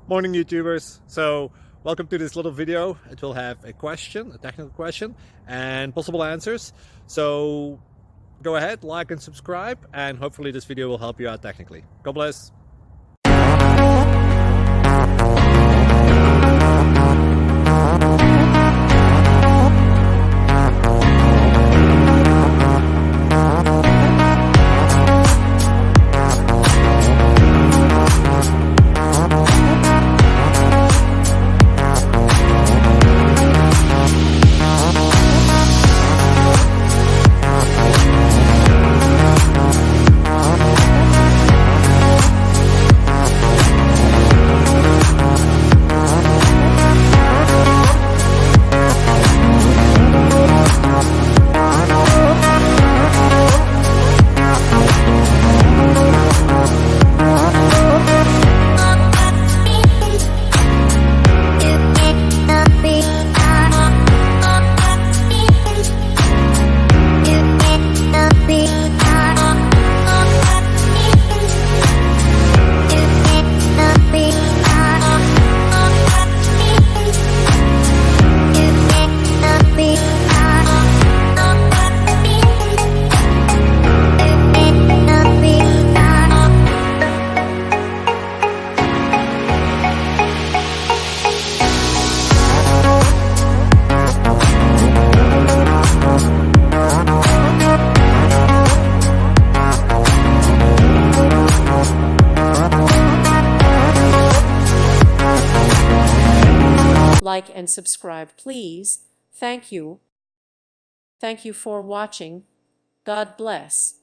Morning YouTubers. So welcome to this little video. It will have a question, a technical question, and possible answers. So go ahead, like and subscribe, and hopefully this video will help you out technically. God bless. Like and subscribe, please. Thank you. Thank you for watching. God bless.